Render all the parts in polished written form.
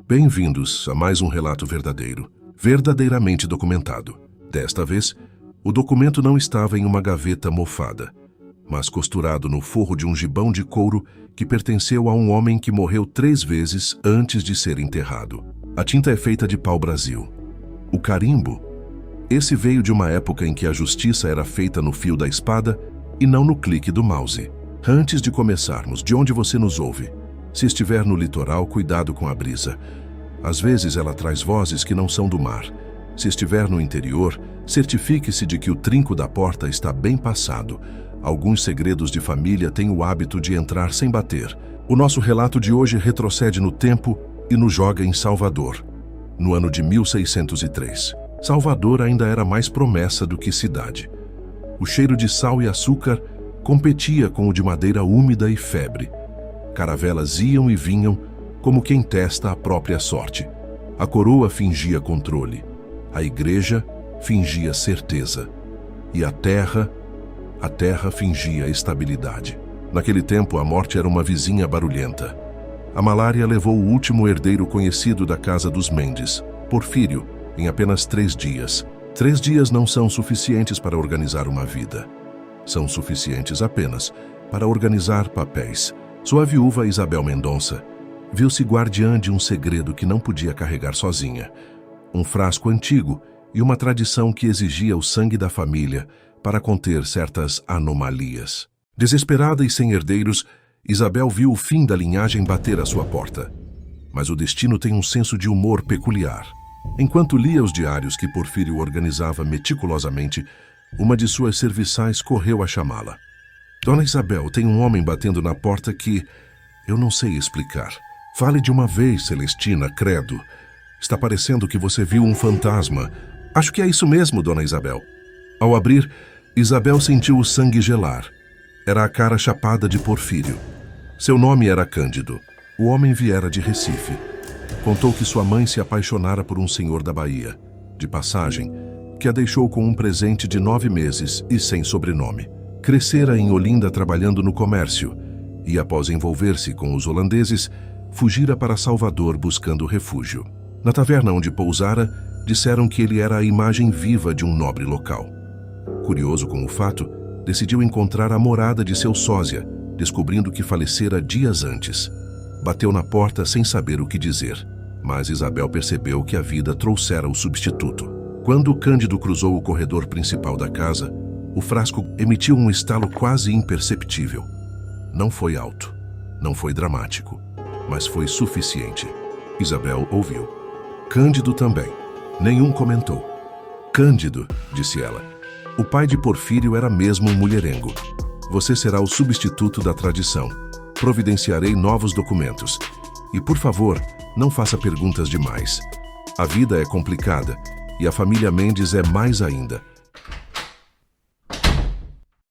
Bem-vindos a mais um relato verdadeiro, verdadeiramente documentado. Desta vez, o documento não estava em uma gaveta mofada, mas costurado no forro de um gibão de couro que pertenceu a um homem que morreu 3 vezes antes de ser enterrado. A tinta é feita de pau-brasil. O carimbo, esse veio de uma época em que a justiça era feita no fio da espada e não no clique do mouse. Antes de começarmos, de onde você nos ouve? Se estiver no litoral, cuidado com a brisa. Às vezes ela traz vozes que não são do mar. Se estiver no interior, certifique-se de que o trinco da porta está bem passado. Alguns segredos de família têm o hábito de entrar sem bater. O nosso relato de hoje retrocede no tempo e nos joga em Salvador, no ano de 1603. Salvador ainda era mais promessa do que cidade. O cheiro de sal e açúcar competia com o de madeira úmida e febre. Caravelas iam e vinham como quem testa a própria sorte. A coroa fingia controle, a igreja fingia certeza e a terra fingia estabilidade. Naquele tempo, a morte era uma vizinha barulhenta. A malária levou o último herdeiro conhecido da casa dos Mendes, Porfírio, em apenas 3 dias. 3 dias não são suficientes para organizar uma vida. São suficientes apenas para organizar papéis. Sua viúva, Isabel Mendonça, viu-se guardiã de um segredo que não podia carregar sozinha. Um frasco antigo e uma tradição que exigia o sangue da família para conter certas anomalias. Desesperada e sem herdeiros, Isabel viu o fim da linhagem bater à sua porta. Mas o destino tem um senso de humor peculiar. Enquanto lia os diários que Porfírio organizava meticulosamente, uma de suas serviçais correu a chamá-la. Dona Isabel, tem um homem batendo na porta que eu não sei explicar. Fale de uma vez, Celestina, credo. Está parecendo que você viu um fantasma. Acho que é isso mesmo, Dona Isabel. Ao abrir, Isabel sentiu o sangue gelar. Era a cara chapada de Porfírio. Seu nome era Cândido. O homem viera de Recife. Contou que sua mãe se apaixonara por um senhor da Bahia, de passagem, que a deixou com um presente de 9 meses e sem sobrenome. Crescera em Olinda trabalhando no comércio e, após envolver-se com os holandeses, fugira para Salvador buscando refúgio. Na taverna onde pousara, disseram que ele era a imagem viva de um nobre local. Curioso com o fato, decidiu encontrar a morada de seu sósia, descobrindo que falecera dias antes. Bateu na porta sem saber o que dizer, mas Isabel percebeu que a vida trouxera o substituto. Quando Cândido cruzou o corredor principal da casa, o frasco emitiu um estalo quase imperceptível. Não foi alto, não foi dramático, mas foi suficiente. Isabel ouviu. Cândido também. Nenhum comentou. Cândido, disse ela. O pai de Porfírio era mesmo um mulherengo. Você será o substituto da tradição. Providenciarei novos documentos. E, por favor, não faça perguntas demais. A vida é complicada e a família Mendes é mais ainda.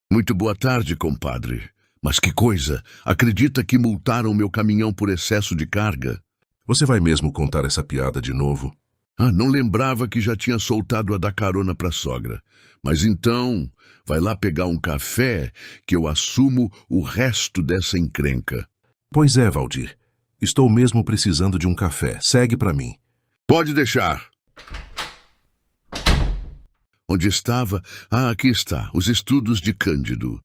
Muito boa tarde, compadre. Mas que coisa! Acredita que multaram meu caminhão por excesso de carga? Você vai mesmo contar essa piada de novo? Não lembrava que já tinha soltado a da carona pra sogra. Mas então, vai lá pegar um café que eu assumo o resto dessa encrenca. Pois é, Valdir. Estou mesmo precisando de um café. Segue pra mim. Pode deixar. Onde estava? Aqui está. Os estudos de Cândido.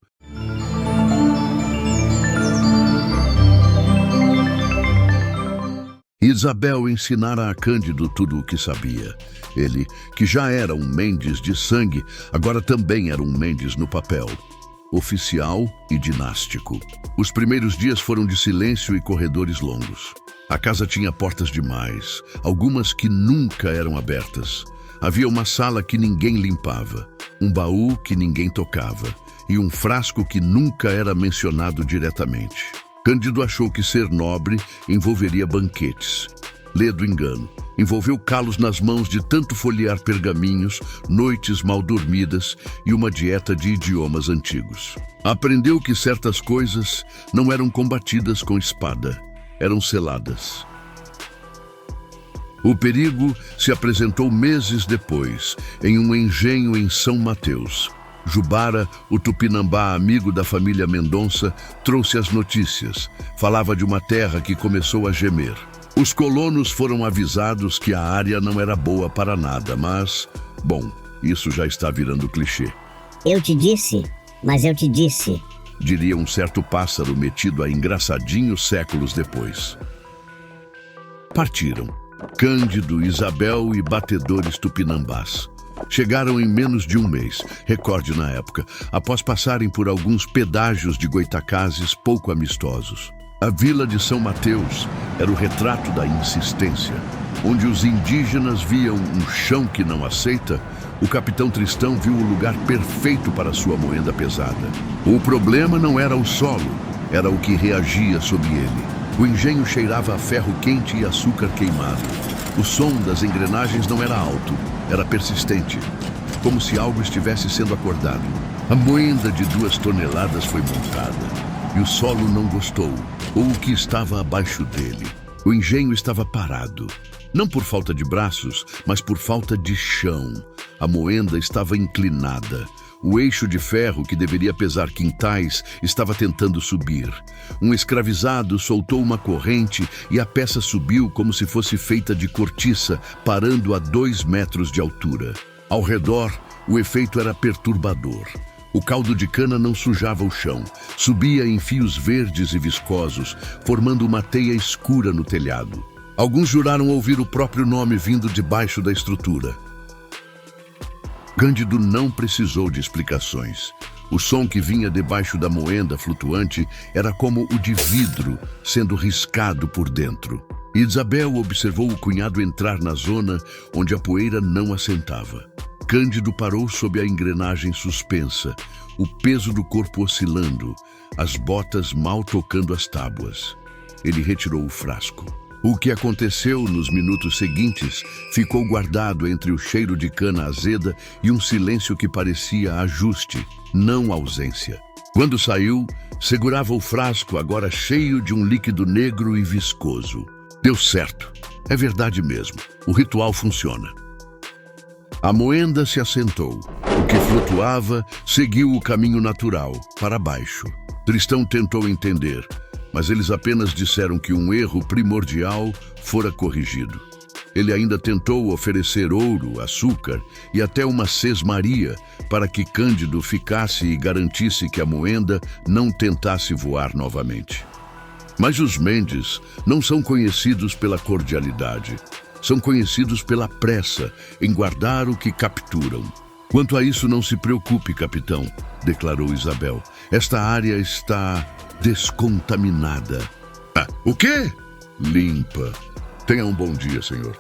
Isabel ensinara a Cândido tudo o que sabia. Ele, que já era um Mendes de sangue, agora também era um Mendes no papel. Oficial e dinástico. Os primeiros dias foram de silêncio e corredores longos. A casa tinha portas demais, algumas que nunca eram abertas. Havia uma sala que ninguém limpava, um baú que ninguém tocava e um frasco que nunca era mencionado diretamente. Cândido achou que ser nobre envolveria banquetes. Ledo engano. Envolveu calos nas mãos de tanto folhear pergaminhos, noites mal dormidas e uma dieta de idiomas antigos. Aprendeu que certas coisas não eram combatidas com espada, eram seladas. O perigo se apresentou meses depois, em um engenho em São Mateus. Jubara, o tupinambá amigo da família Mendonça, trouxe as notícias. Falava de uma terra que começou a gemer. Os colonos foram avisados que a área não era boa para nada, mas, bom, isso já está virando clichê. Eu te disse, mas eu te disse. Diria um certo pássaro metido a engraçadinho séculos depois. Partiram. Cândido, Isabel e batedores tupinambás. Chegaram em menos de um mês, recorde na época, após passarem por alguns pedágios de goitacazes pouco amistosos. A vila de São Mateus era o retrato da insistência. Onde os indígenas viam um chão que não aceita, o capitão Tristão viu o lugar perfeito para sua moenda pesada. O problema não era o solo, era o que reagia sob ele. O engenho cheirava a ferro quente e açúcar queimado. O som das engrenagens não era alto, era persistente, como se algo estivesse sendo acordado. A moenda de 2 toneladas foi montada, e o solo não gostou, ou o que estava abaixo dele. O engenho estava parado, não por falta de braços, mas por falta de chão. A moenda estava inclinada. O eixo de ferro, que deveria pesar quintais, estava tentando subir. Um escravizado soltou uma corrente e a peça subiu como se fosse feita de cortiça, parando a 2 metros de altura. Ao redor, o efeito era perturbador. O caldo de cana não sujava o chão, subia em fios verdes e viscosos, formando uma teia escura no telhado. Alguns juraram ouvir o próprio nome vindo debaixo da estrutura. Cândido não precisou de explicações. O som que vinha debaixo da moenda flutuante era como o de vidro sendo riscado por dentro. Isabel observou o cunhado entrar na zona onde a poeira não assentava. Cândido parou sob a engrenagem suspensa, o peso do corpo oscilando, as botas mal tocando as tábuas. Ele retirou o frasco. O que aconteceu nos minutos seguintes ficou guardado entre o cheiro de cana azeda e um silêncio que parecia ajuste, não ausência. Quando saiu, segurava o frasco, agora cheio de um líquido negro e viscoso. Deu certo. É verdade mesmo. O ritual funciona. A moenda se assentou. O que flutuava seguiu o caminho natural, para baixo. Tristão tentou entender, mas eles apenas disseram que um erro primordial fora corrigido. Ele ainda tentou oferecer ouro, açúcar e até uma sesmaria para que Cândido ficasse e garantisse que a moenda não tentasse voar novamente. Mas os Mendes não são conhecidos pela cordialidade. São conhecidos pela pressa em guardar o que capturam. Quanto a isso, não se preocupe, capitão, declarou Isabel. Esta área está descontaminada. Ah, o quê? Limpa. Tenha um bom dia, senhor.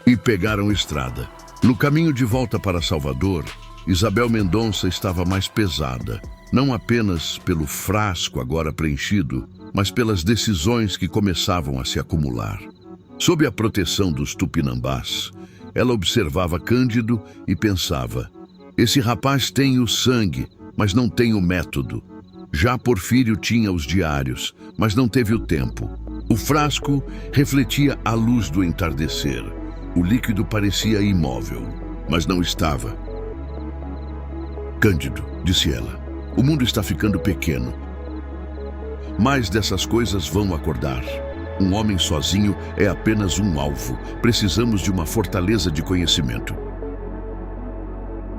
E pegaram estrada. No caminho de volta para Salvador, Isabel Mendonça estava mais pesada, não apenas pelo frasco agora preenchido, mas pelas decisões que começavam a se acumular. Sob a proteção dos tupinambás, ela observava Cândido e pensava: esse rapaz tem o sangue, mas não tem o método. Já Porfírio tinha os diários, mas não teve o tempo. O frasco refletia a luz do entardecer. O líquido parecia imóvel, mas não estava. Cândido, disse ela, o mundo está ficando pequeno. Mais dessas coisas vão acordar. Um homem sozinho é apenas um alvo. Precisamos de uma fortaleza de conhecimento.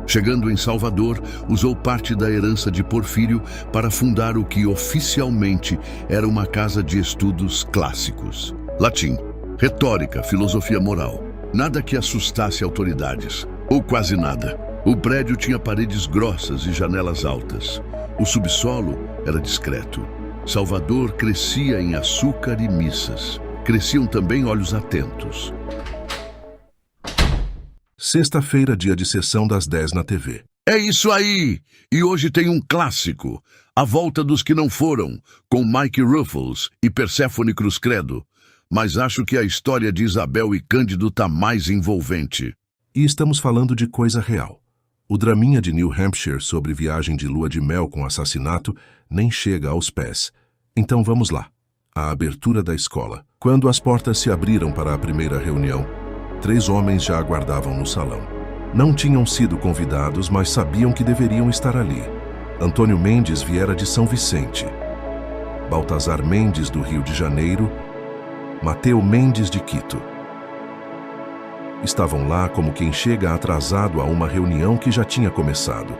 Chegando em Salvador, usou parte da herança de Porfírio para fundar o que oficialmente era uma casa de estudos clássicos. Latim, retórica, filosofia moral. Nada que assustasse autoridades, ou quase nada. O prédio tinha paredes grossas e janelas altas. O subsolo era discreto. Salvador crescia em açúcar e missas. Cresciam também olhos atentos. Sexta-feira, dia de sessão das 10 na TV. É isso aí! E hoje tem um clássico, A Volta dos que Não Foram, com Mike Ruffles e Perséfone Cruz Credo. Mas acho que a história de Isabel e Cândido tá mais envolvente. E estamos falando de coisa real. O draminha de New Hampshire sobre viagem de lua de mel com assassinato nem chega aos pés. Então vamos lá. A abertura da escola. Quando as portas se abriram para a primeira reunião, 3 homens já aguardavam no salão. Não tinham sido convidados, mas sabiam que deveriam estar ali. Antônio Mendes viera de São Vicente. Baltazar Mendes, do Rio de Janeiro, Mateu Mendes de Quito. Estavam lá como quem chega atrasado a uma reunião que já tinha começado.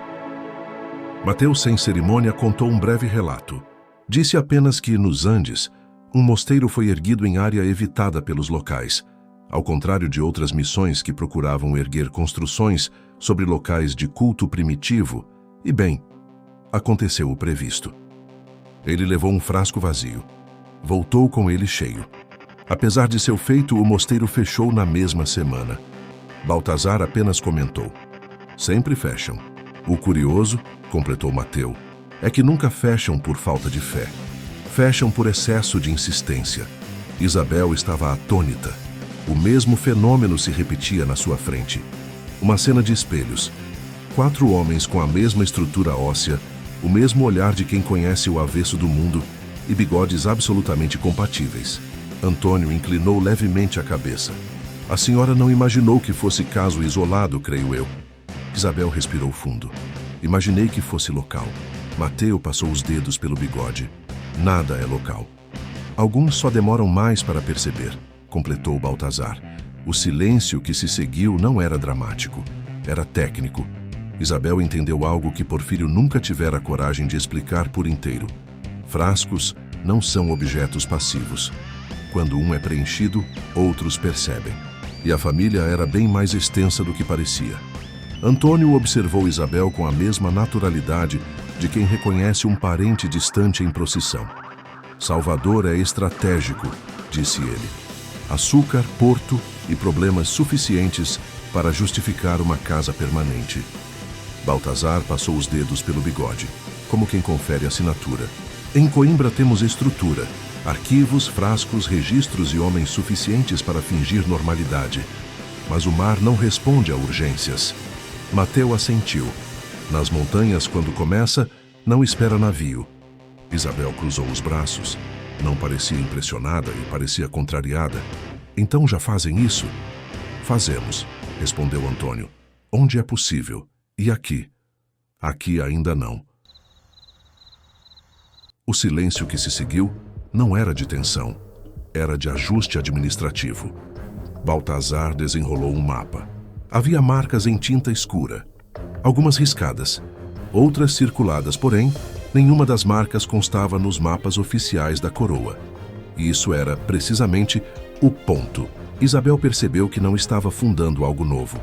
Mateu, sem cerimônia, contou um breve relato. Disse apenas que, nos Andes, um mosteiro foi erguido em área evitada pelos locais, ao contrário de outras missões que procuravam erguer construções sobre locais de culto primitivo, e bem, aconteceu o previsto. Ele levou um frasco vazio. Voltou com ele cheio. Apesar de seu feito, o mosteiro fechou na mesma semana. Baltazar apenas comentou: sempre fecham. O curioso, completou Mateu, é que nunca fecham por falta de fé. Fecham por excesso de insistência. Isabel estava atônita. O mesmo fenômeno se repetia na sua frente. Uma cena de espelhos. 4 homens com a mesma estrutura óssea, o mesmo olhar de quem conhece o avesso do mundo e bigodes absolutamente compatíveis. Antônio inclinou levemente a cabeça. A senhora não imaginou que fosse caso isolado, creio eu. Isabel respirou fundo. Imaginei que fosse local. Mateu passou os dedos pelo bigode. Nada é local. Alguns só demoram mais para perceber, completou Baltazar. O silêncio que se seguiu não era dramático, era técnico. Isabel entendeu algo que Porfírio nunca tivera coragem de explicar por inteiro. Frascos não são objetos passivos. Quando um é preenchido, outros percebem. E a família era bem mais extensa do que parecia. Antônio observou Isabel com a mesma naturalidade de quem reconhece um parente distante em procissão. Salvador é estratégico, disse ele. Açúcar, porto e problemas suficientes para justificar uma casa permanente. Baltazar passou os dedos pelo bigode, como quem confere assinatura. Em Coimbra temos estrutura, arquivos, frascos, registros e homens suficientes para fingir normalidade. Mas o mar não responde a urgências. Mateu assentiu. Nas montanhas, quando começa, não espera navio. Isabel cruzou os braços. Não parecia impressionada e parecia contrariada. Então já fazem isso? Fazemos, respondeu Antônio. Onde é possível. E aqui? Aqui ainda não. O silêncio que se seguiu não era de tensão, era de ajuste administrativo. Baltazar desenrolou um mapa. Havia marcas em tinta escura, algumas riscadas, outras circuladas, porém, nenhuma das marcas constava nos mapas oficiais da coroa. E isso era, precisamente, o ponto. Isabel percebeu que não estava fundando algo novo.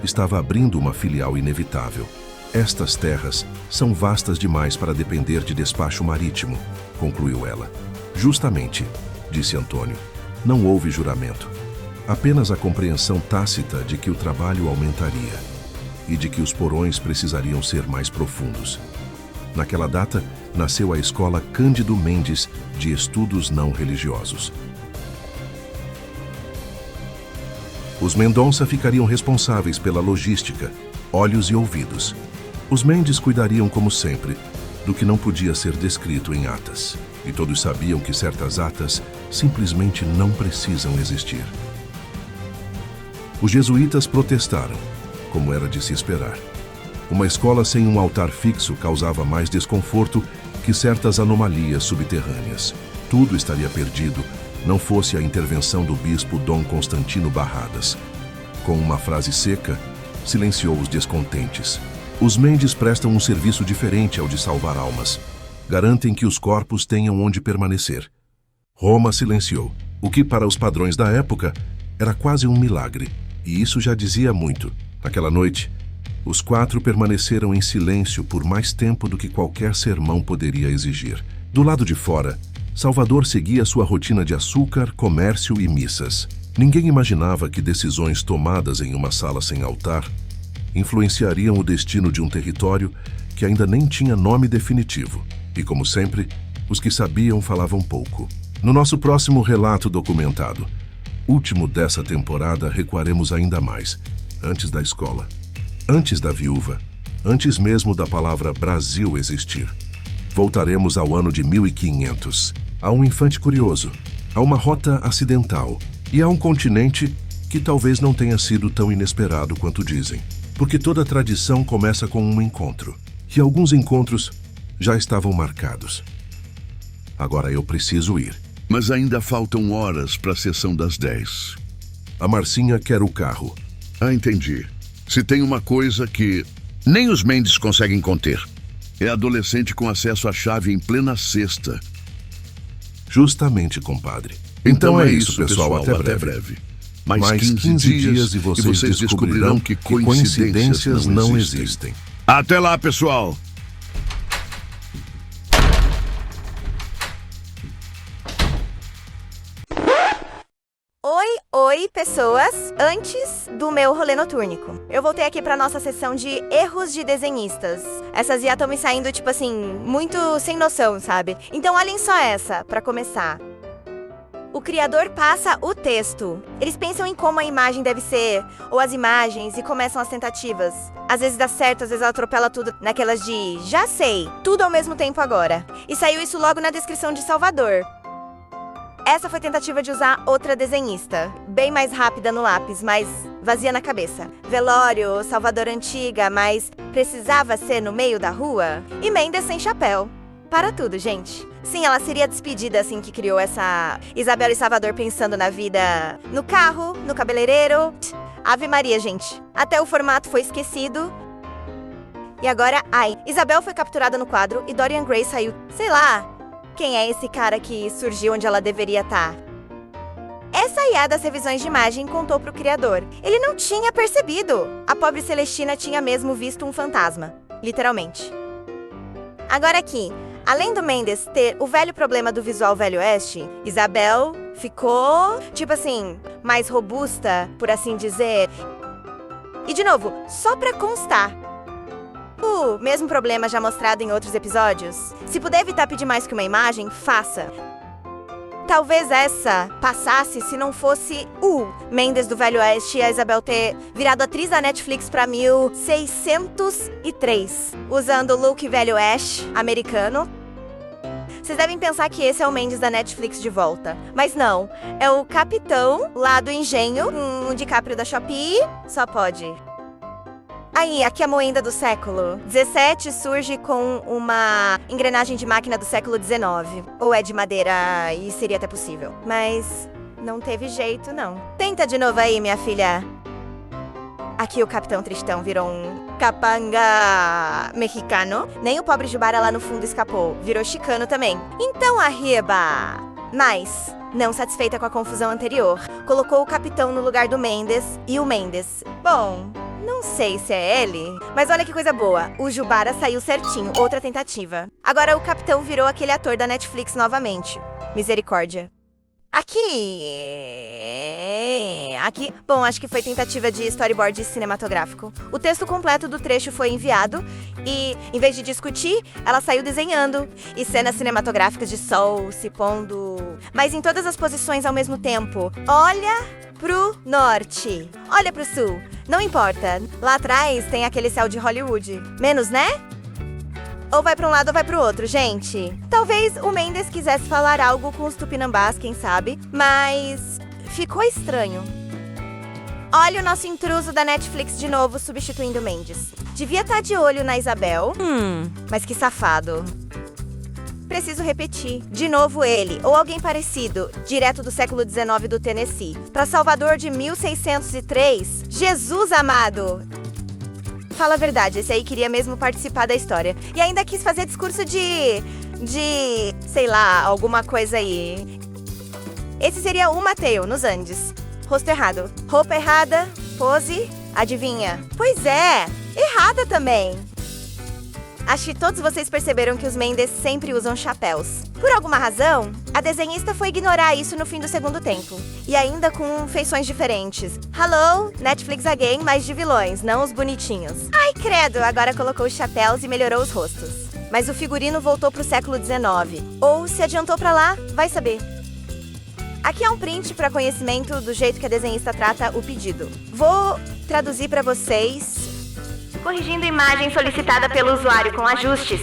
Estava abrindo uma filial inevitável. Estas terras são vastas demais para depender de despacho marítimo, concluiu ela. Justamente, disse Antônio, não houve juramento. Apenas a compreensão tácita de que o trabalho aumentaria e de que os porões precisariam ser mais profundos. Naquela data, nasceu a Escola Cândido Mendes de Estudos Não Religiosos. Os Mendonça ficariam responsáveis pela logística, olhos e ouvidos. Os Mendes cuidariam, como sempre, do que não podia ser descrito em atas. E todos sabiam que certas atas simplesmente não precisam existir. Os jesuítas protestaram, como era de se esperar. Uma escola sem um altar fixo causava mais desconforto que certas anomalias subterrâneas. Tudo estaria perdido, não fosse a intervenção do bispo Dom Constantino Barradas. Com uma frase seca, silenciou os descontentes. Os Mendes prestam um serviço diferente ao de salvar almas. Garantem que os corpos tenham onde permanecer. Roma silenciou, o que para os padrões da época era quase um milagre. E isso já dizia muito. Naquela noite, os 4 permaneceram em silêncio por mais tempo do que qualquer sermão poderia exigir. Do lado de fora, Salvador seguia sua rotina de açúcar, comércio e missas. Ninguém imaginava que decisões tomadas em uma sala sem altar influenciariam o destino de um território que ainda nem tinha nome definitivo. E, como sempre, os que sabiam falavam pouco. No nosso próximo relato documentado, último dessa temporada, recuaremos ainda mais, antes da escola, antes da viúva, antes mesmo da palavra Brasil existir. Voltaremos ao ano de 1500, a um infante curioso, a uma rota acidental e a um continente que talvez não tenha sido tão inesperado quanto dizem. Porque toda tradição começa com um encontro, e alguns encontros já estavam marcados. Agora eu preciso ir. Mas ainda faltam horas para a sessão das 10. A Marcinha quer o carro. Ah, entendi. Se tem uma coisa que nem os Mendes conseguem conter, é adolescente com acesso à chave em plena sexta. Justamente, compadre. Então é isso, pessoal. Até breve. Mais 15 dias e vocês descobrirão que coincidências não existem. Até lá, pessoal! Oi, pessoas! Antes do meu rolê notúrnico, eu voltei aqui pra nossa sessão de erros de desenhistas. Essas IA estão me saindo, tipo assim, muito sem noção, sabe? Então olhem só essa, pra começar. O criador passa o texto. Eles pensam em como a imagem deve ser, ou as imagens, e começam as tentativas. Às vezes dá certo, às vezes ela atropela tudo naquelas de já sei, tudo ao mesmo tempo agora. E saiu isso logo na descrição de Salvador. Essa foi tentativa de usar outra desenhista, bem mais rápida no lápis, mas vazia na cabeça. Velório, Salvador antiga, mas precisava ser no meio da rua? E Mendes sem chapéu. Para tudo, gente. Sim, ela seria despedida assim que criou essa Isabel e Salvador pensando na vida no carro, no cabeleireiro. Ave Maria, gente. Até o formato foi esquecido. E agora, Isabel foi capturada no quadro e Dorian Gray saiu, sei lá. Quem é esse cara que surgiu onde ela deveria estar? Essa IA das revisões de imagem contou pro criador. Ele não tinha percebido. A pobre Celestina tinha mesmo visto um fantasma. Literalmente. Agora aqui, além do Mendes ter o velho problema do visual Velho Oeste, Isabel ficou, tipo assim, mais robusta, por assim dizer. E de novo, só pra constar. O mesmo problema já mostrado em outros episódios. Se puder evitar pedir mais que uma imagem, faça. Talvez essa passasse se não fosse o Mendes do Velho Oeste e a Isabel ter virado atriz da Netflix pra 1603, usando o look Velho Oeste americano. Vocês devem pensar que esse é o Mendes da Netflix de volta. Mas não, é o capitão lá do engenho, um DiCaprio da Shopee, só pode. Aí, aqui a moenda do século 17 surge com uma engrenagem de máquina do século 19. Ou é de madeira e seria até possível. Mas não teve jeito, não. Tenta de novo aí, minha filha. Aqui o Capitão Tristão virou um capanga mexicano. Nem o pobre Jubara lá no fundo escapou. Virou chicano também. Então, arriba! Mas, não satisfeita com a confusão anterior, colocou o capitão no lugar do Mendes e o Mendes. Bom... não sei se é ele, mas olha que coisa boa. O Jubara saiu certinho, outra tentativa. Agora o capitão virou aquele ator da Netflix novamente. Misericórdia. Aqui... Bom, acho que foi tentativa de storyboard cinematográfico. O texto completo do trecho foi enviado e, em vez de discutir, ela saiu desenhando. E cenas cinematográficas de sol se pondo... mas em todas as posições ao mesmo tempo. Olha pro norte. Olha pro sul. Não importa. Lá atrás tem aquele céu de Hollywood. Menos, né? Ou vai pra um lado ou vai pro outro, gente. Talvez o Mendes quisesse falar algo com os tupinambás, quem sabe. Mas ficou estranho. Olha o nosso intruso da Netflix de novo, substituindo o Mendes. Devia estar de olho na Isabel. Mas que safado. Preciso repetir. De novo ele, ou alguém parecido, direto do século XIX do Tennessee. Pra Salvador de 1603. Jesus amado! Fala a verdade, esse aí queria mesmo participar da história. E ainda quis fazer discurso de... sei lá, alguma coisa aí. Esse seria o Mateo, nos Andes. Rosto errado. Roupa errada. Pose. Adivinha? Pois é, errada também. Acho que todos vocês perceberam que os Mendes sempre usam chapéus. Por alguma razão, a desenhista foi ignorar isso no fim do segundo tempo. E ainda com feições diferentes. Hello, Netflix again, mas de vilões, não os bonitinhos. Ai, credo, agora colocou os chapéus e melhorou os rostos. Mas o figurino voltou pro século XIX. Ou se adiantou pra lá, vai saber. Aqui é um print para conhecimento do jeito que a desenhista trata o pedido. Vou traduzir para vocês... Corrigindo a imagem solicitada pelo usuário com ajustes.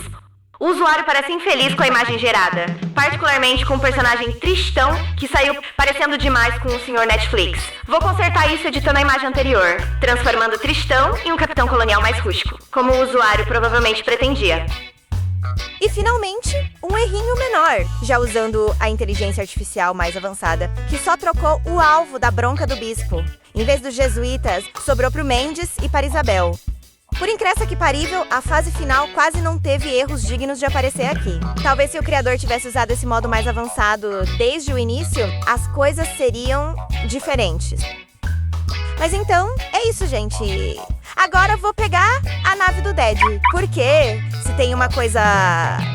O usuário parece infeliz com a imagem gerada, particularmente com o personagem Tristão, que saiu parecendo demais com o Sr. Netflix. Vou consertar isso editando a imagem anterior, transformando Tristão em um capitão colonial mais rústico, como o usuário provavelmente pretendia. E, finalmente, um errinho menor, já usando a inteligência artificial mais avançada, que só trocou o alvo da bronca do bispo. Em vez dos jesuítas, sobrou para o Mendes e para Isabel. Por incrível que parível, a fase final quase não teve erros dignos de aparecer aqui. Talvez se o criador tivesse usado esse modo mais avançado desde o início, as coisas seriam diferentes. Mas então, é isso, gente. Agora vou pegar a nave do Dad. Porque se tem uma coisa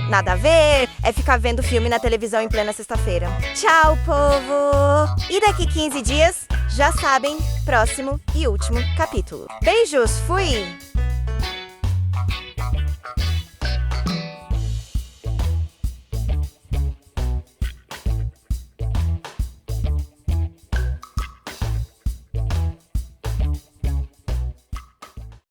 nada a ver, é ficar vendo filme na televisão em plena sexta-feira. Tchau, povo! E daqui 15 dias, já sabem, próximo e último capítulo. Beijos, fui!